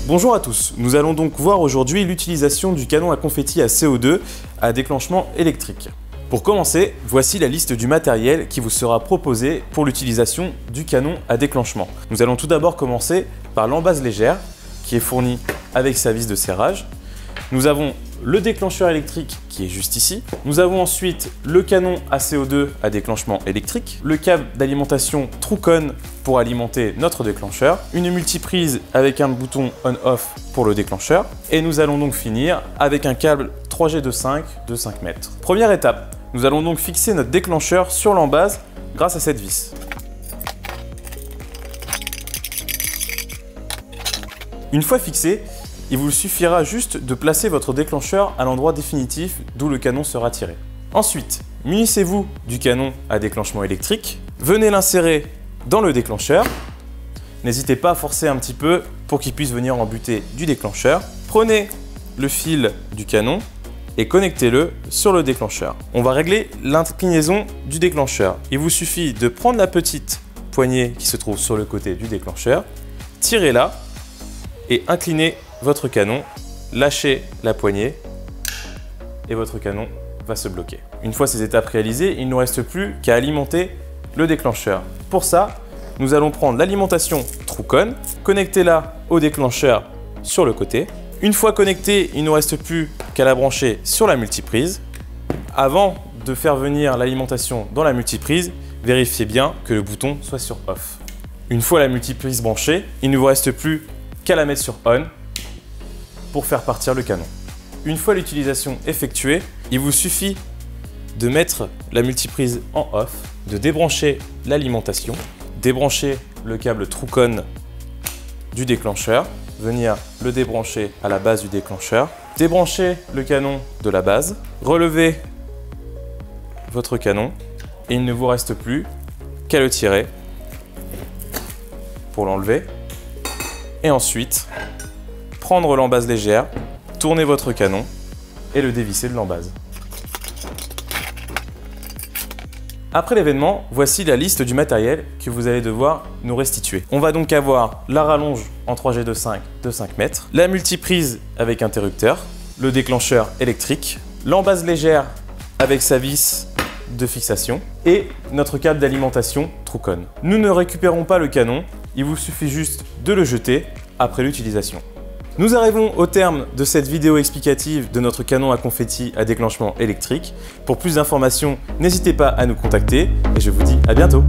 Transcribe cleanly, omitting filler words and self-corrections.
Bonjour à tous, nous allons donc voir aujourd'hui l'utilisation du canon à confetti à CO2 à déclenchement électrique. Pour commencer, voici la liste du matériel qui vous sera proposé pour l'utilisation du canon à déclenchement. Nous allons tout d'abord commencer par l'embase légère qui est fournie avec sa vis de serrage. Nous avons le déclencheur électrique qui est juste ici. Nous avons ensuite le canon à CO2 à déclenchement électrique, le câble d'alimentation Trucon pour alimenter notre déclencheur, une multiprise avec un bouton on-off pour le déclencheur et nous allons donc finir avec un câble 3G25 de 5 mètres. Première étape, nous allons donc fixer notre déclencheur sur l'embase grâce à cette vis. Une fois fixé, il vous suffira juste de placer votre déclencheur à l'endroit définitif d'où le canon sera tiré. Ensuite, munissez-vous du canon à déclenchement électrique, venez l'insérer dans le déclencheur. N'hésitez pas à forcer un petit peu pour qu'il puisse venir en butée du déclencheur. Prenez le fil du canon et connectez-le sur le déclencheur. On va régler l'inclinaison du déclencheur. Il vous suffit de prendre la petite poignée qui se trouve sur le côté du déclencheur, tirez-la et inclinez votre canon, lâchez la poignée et votre canon va se bloquer. Une fois ces étapes réalisées, il ne nous reste plus qu'à alimenter le déclencheur. Pour ça, nous allons prendre l'alimentation Trucon, connectez-la au déclencheur sur le côté. Une fois connectée, il ne nous reste plus qu'à la brancher sur la multiprise. Avant de faire venir l'alimentation dans la multiprise, vérifiez bien que le bouton soit sur off. Une fois la multiprise branchée, il ne vous reste plus qu'à la mettre sur on pour faire partir le canon. Une fois l'utilisation effectuée, il vous suffit de mettre la multiprise en off, de débrancher l'alimentation, débrancher le câble Trucon du déclencheur, venir le débrancher à la base du déclencheur, débrancher le canon de la base, relever votre canon et il ne vous reste plus qu'à le tirer pour l'enlever et ensuite prendre l'embase légère, tourner votre canon et le dévisser de l'embase. Après l'événement, voici la liste du matériel que vous allez devoir nous restituer. On va donc avoir la rallonge en 3G25 de 5 mètres, la multiprise avec interrupteur, le déclencheur électrique, l'embase légère avec sa vis de fixation et notre câble d'alimentation Trucon. Nous ne récupérons pas le canon, il vous suffit juste de le jeter après l'utilisation. Nous arrivons au terme de cette vidéo explicative de notre canon à confetti à déclenchement électrique. Pour plus d'informations, n'hésitez pas à nous contacter et je vous dis à bientôt.